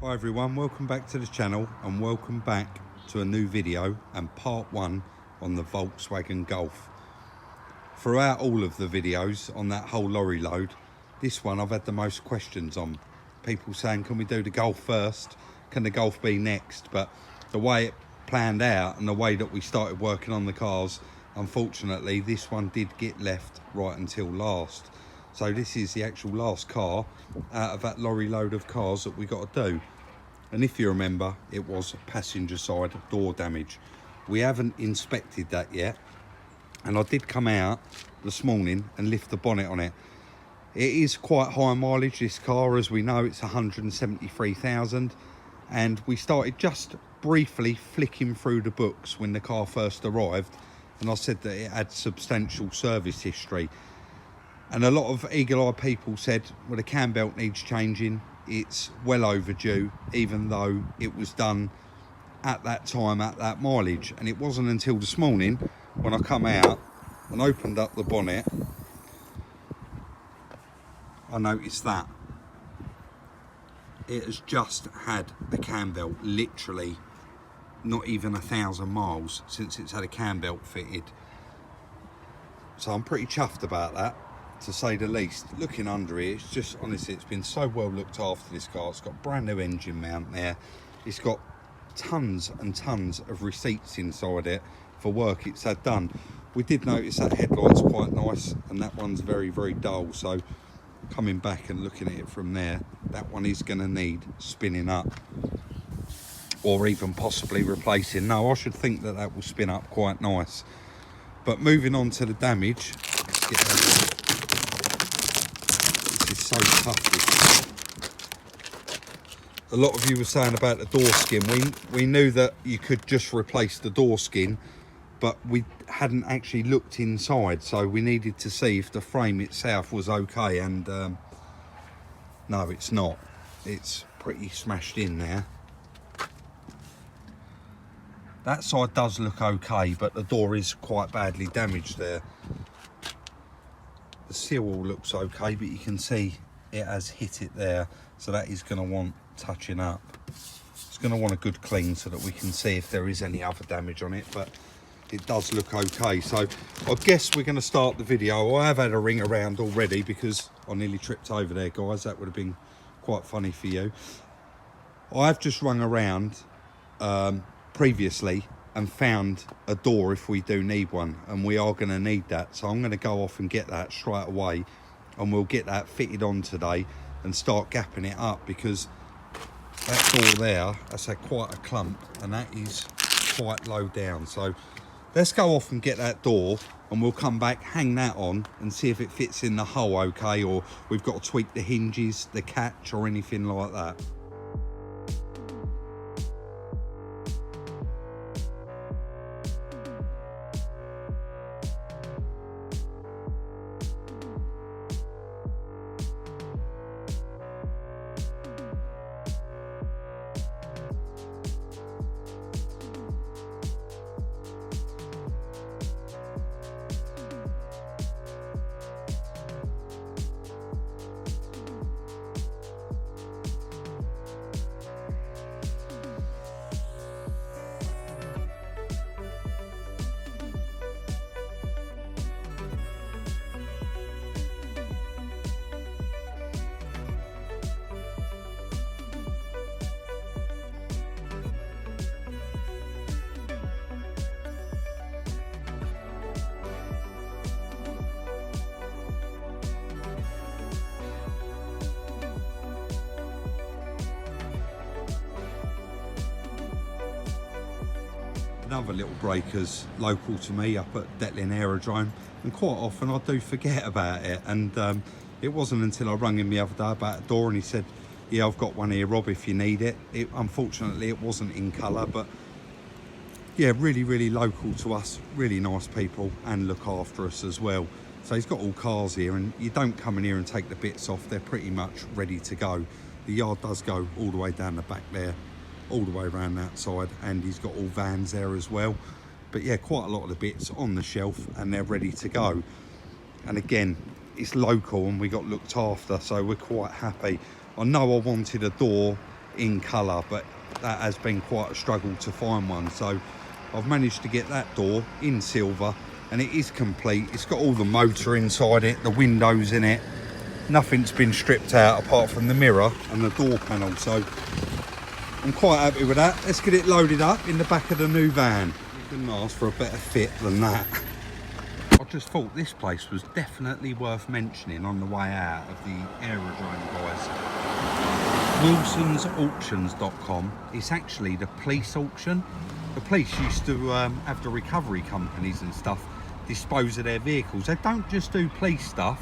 Hi everyone, welcome back to the channel and welcome back to a new video and part one on the Volkswagen Golf. Throughout all of the videos on that whole lorry load, this one I've had the most questions on. People saying, can we do the Golf first? Can the Golf be next? But the way it planned out and the way that we started working on the cars, unfortunately this one did get left right until last. So this is the actual last car out of that lorry load of cars that we got to do. And if you remember, it was passenger side door damage. We haven't inspected that yet. And I did come out this morning and lift the bonnet on it. It is quite high mileage, this car. As we know, it's 173,000. And we started just briefly flicking through the books when the car first arrived. And I said that it had substantial service history. And a lot of eagle-eyed people said, well, the cam belt needs changing. It's well overdue, even though it was done at that time, at that mileage. And it wasn't until this morning when I come out and opened up the bonnet, I noticed that it has just had a cam belt, literally not even 1,000 miles since it's had a cam belt fitted. So I'm pretty chuffed about that, to say the least. Looking under it, it's just, honestly, it's been so well looked after, this car. It's got brand new engine mount there. It's got tons and tons of receipts inside it for work it's had done. We did notice that headlight's quite nice and that one's very, very dull. So coming back and looking at it from there, that one is going to need spinning up or even possibly replacing. No, I should think that that will spin up quite nice. But moving on to the damage, let's get that. This is so tough. A lot of you were saying about the door skin. We knew that you could just replace the door skin, but we hadn't actually looked inside, so we needed to see if the frame itself was okay. And no, it's not. It's pretty smashed in there. That side does look okay, but the door is quite badly damaged there. The seal all looks okay, but you can see it has hit it there, so that is going to want touching up. It's going to want a good clean so that we can see if there is any other damage on it, but it does look okay. So I guess we're going to start the video. I have had a ring around already because I nearly tripped over there, guys. That would have been quite funny for you. I've just rung around previously and found a door if we do need one, and we are going to need that. So I'm going to go off and get that straight away, and we'll get that fitted on today and start gapping it up, because that door there has had quite a clump and that is quite low down. So let's go off and get that door and we'll come back, hang that on and see if it fits in the hole okay, or we've got to tweak the hinges, the catch or anything like that. Another little breaker's local to me up at Detling Aerodrome, and quite often I do forget about it. And it wasn't until I rang him the other day about a door and he said, yeah, I've got one here, Rob, if you need it. Unfortunately it wasn't in colour, but yeah, really, really local to us, really nice people and look after us as well. So he's got all cars here, and you don't come in here and take the bits off, they're pretty much ready to go. The yard does go all the way down the back there, all the way around that side, and he's got all vans there as well. But yeah, quite a lot of the bits on the shelf and they're ready to go. And again, it's local and we got looked after, so we're quite happy. I know I wanted a door in colour, but that has been quite a struggle to find one. So I've managed to get that door in silver, and it is complete. It's got all the motor inside it, the windows in it. Nothing's been stripped out apart from the mirror and the door panel, so I'm quite happy with that. Let's get it loaded up in the back of the new van. You couldn't ask for a better fit than that. I just thought this place was definitely worth mentioning on the way out of the aerodrome, guys. WilsonsAuctions.com. It's actually the police auction. The police used to have the recovery companies and stuff dispose of their vehicles. They don't just do police stuff,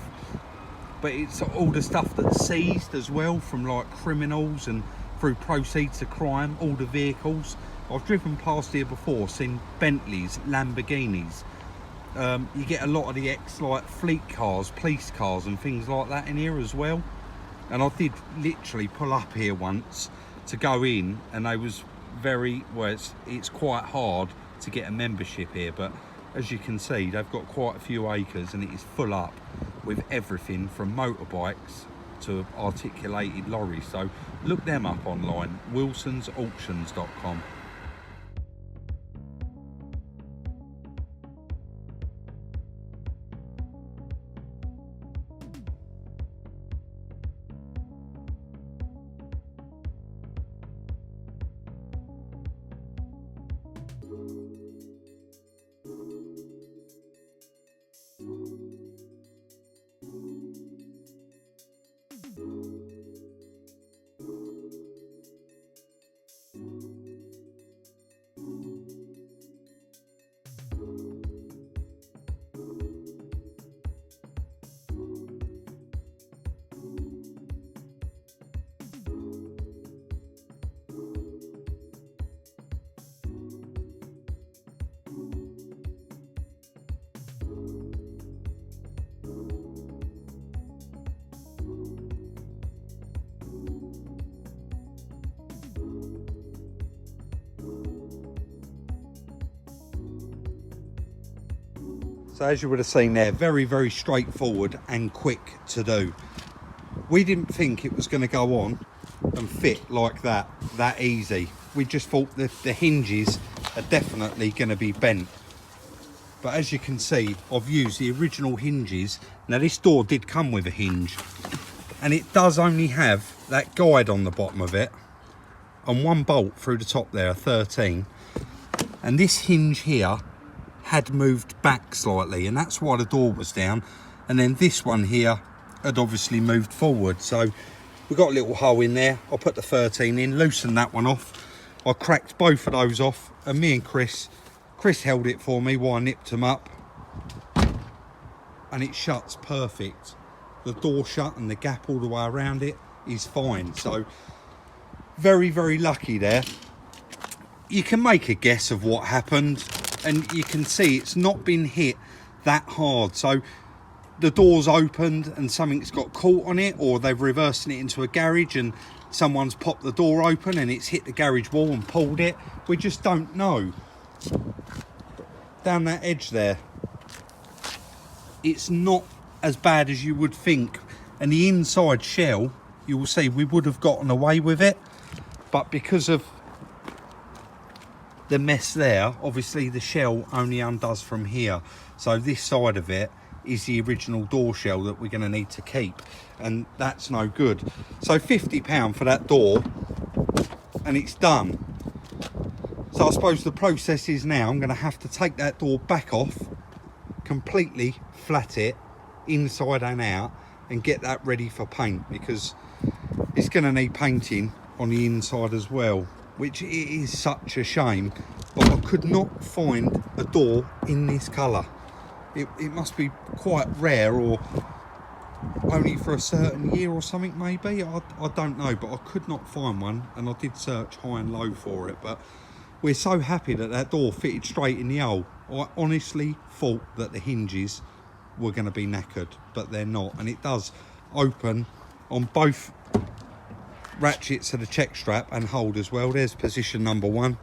but it's all the stuff that's seized as well from like criminals and through proceeds of crime, all the vehicles. I've driven past here before, seen Bentleys, Lamborghinis. You get a lot of the like fleet cars, police cars and things like that in here as well. And I did literally pull up here once to go in, and I was it's quite hard to get a membership here, but as you can see, they've got quite a few acres and it is full up with everything from motorbikes to articulated lorries. So look them up online, WilsonsAuctions.com. So as you would have seen there, very straightforward and quick to do. We didn't think it was going to go on and fit like that easy. We just thought that the hinges are definitely going to be bent. But as you can see, I've used the original hinges. Now this door did come with a hinge, and it does only have that guide on the bottom of it and one bolt through the top there, a 13. And this hinge here had moved back slightly, and that's why the door was down. And then this one here had obviously moved forward, so we got a little hole in there. I put the 13 in, loosened that one off. I cracked both of those off, and me and Chris held it for me while I nipped them up, and it shuts perfect. The door shut and the gap all the way around it is fine. So very lucky there. You can make a guess of what happened, and you can see it's not been hit that hard. So the door's opened and something's got caught on it, or they've reversed it into a garage and someone's popped the door open and it's hit the garage wall and pulled it. We just don't know. Down that edge there, it's not as bad as you would think. And the inside shell, you will see we would have gotten away with it, but because of the mess there, obviously the shell only undoes from here. So this side of it is the original door shell that we're going to need to keep, and that's no good. So £50 for that door and it's done. So I suppose the process is now I'm going to have to take that door back off, completely flat it inside and out, and get that ready for paint, because it's going to need painting on the inside as well, which it is such a shame. But I could not find a door in this colour. It must be quite rare, or only for a certain year or something maybe. I don't know, but I could not find one, and I did search high and low for it. But we're so happy that that door fitted straight in the hole. I honestly thought that the hinges were going to be knackered, but they're not. And it does open on both ratchets of the check strap and hold as well. There's position number 1,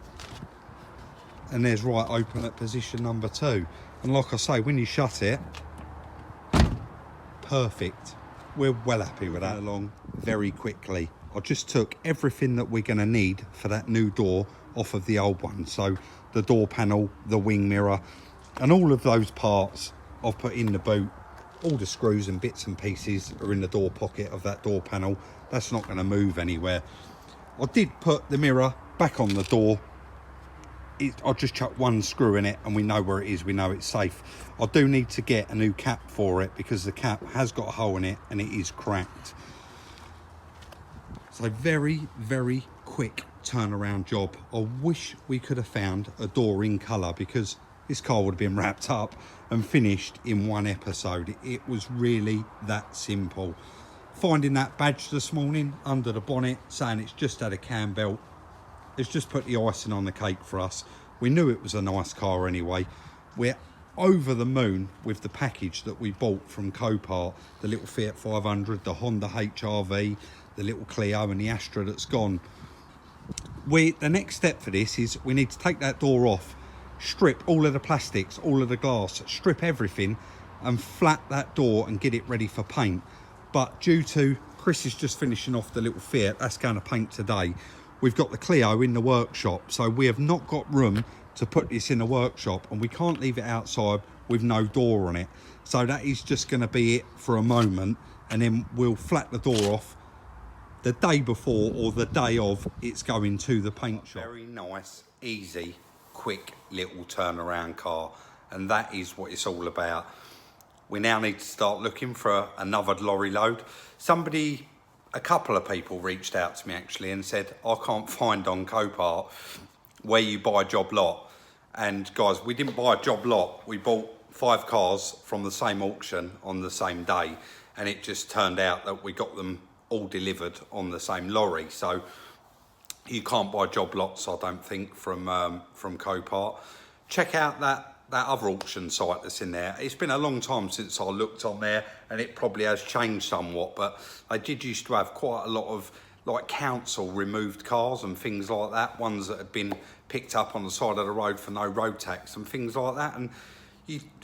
and there's right open at position number 2. And like I say, when you shut it, perfect. We're well happy with that along very quickly. I just took everything that we're going to need for that new door off of the old one. So the door panel, the wing mirror, and all of those parts I've put in the boot. All the screws and bits and pieces are in the door pocket of that door panel. That's not going to move anywhere. I did put the mirror back on the door. I just chucked one screw in it and we know where it is, we know it's safe. I do need to get a new cap for it because the cap has got a hole in it and it is cracked. So very, very quick turnaround job. I wish we could have found a door in colour because this car would have been wrapped up and finished in one episode. It was really that simple. Finding that badge this morning under the bonnet saying it's just had a cam belt, it's just put the icing on the cake for us. We knew it was a nice car anyway. We're over the moon with the package that we bought from Copart, the little Fiat 500, the Honda HR-V, the little Clio and the Astra that's gone. The next step for this is we need to take that door off, strip all of the plastics, all of the glass, strip everything and flat that door and get it ready for paint. But due to Chris is just finishing off the little Fiat, that's going to paint today. We've got the Clio in the workshop, so we have not got room to put this in the workshop and we can't leave it outside with no door on it. So that is just going to be it for a moment and then we'll flat the door off the day before or the day of it's going to the paint shop. Very nice, easy, quick little turnaround car, and that is what it's all about. We now need to start looking for another lorry load. A couple of people reached out to me actually and said, I can't find on Copart where you buy a job lot. And guys, we didn't buy a job lot. We bought 5 cars from the same auction on the same day. And it just turned out that we got them all delivered on the same lorry. So you can't buy job lots, I don't think, from Copart. Check out that other auction site that's in there. It's been a long time since I looked on there and it probably has changed somewhat, but they did used to have quite a lot of like council removed cars and things like that, ones that had been picked up on the side of the road for no road tax and things like that. And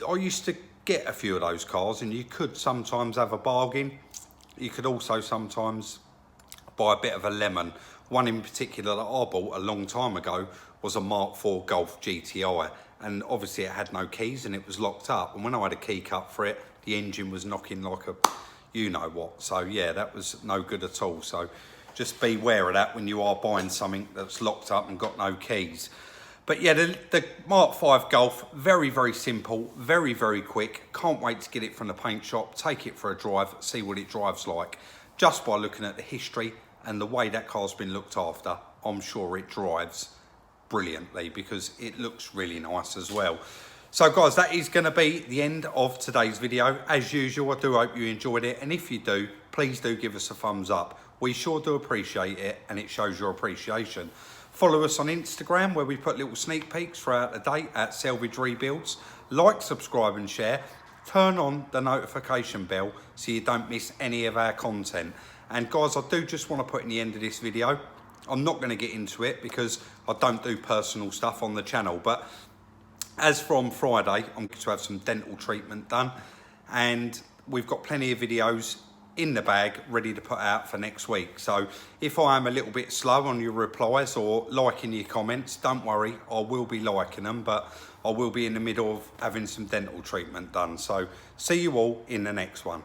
I used to get a few of those cars and you could sometimes have a bargain. You could also sometimes buy a bit of a lemon. One in particular that I bought a long time ago was a Mark IV Golf GTI. And obviously it had no keys and it was locked up. And when I had a key cut for it, the engine was knocking like a you know what. So yeah, that was no good at all. So just beware of that when you are buying something that's locked up and got no keys. But yeah, the Mark V Golf, very, very simple, very, very quick. Can't wait to get it from the paint shop, take it for a drive, see what it drives like. Just by looking at the history and the way that car's been looked after, I'm sure it drives brilliantly because it looks really nice as well. So guys, that is going to be the end of today's video. As usual, I do hope you enjoyed it, and if you do, please do give us a thumbs up. We sure do appreciate it and it shows your appreciation. Follow us on Instagram where we put little sneak peeks throughout the day at Salvage Rebuilds. Like, subscribe and share. Turn on the notification bell so you don't miss any of our content. And guys, I do just want to put in the end of this video, I'm not going to get into it because I don't do personal stuff on the channel, but as from Friday, I'm going to have some dental treatment done and we've got plenty of videos in the bag ready to put out for next week. So if I am a little bit slow on your replies or liking your comments, don't worry, I will be liking them, but I will be in the middle of having some dental treatment done. So see you all in the next one.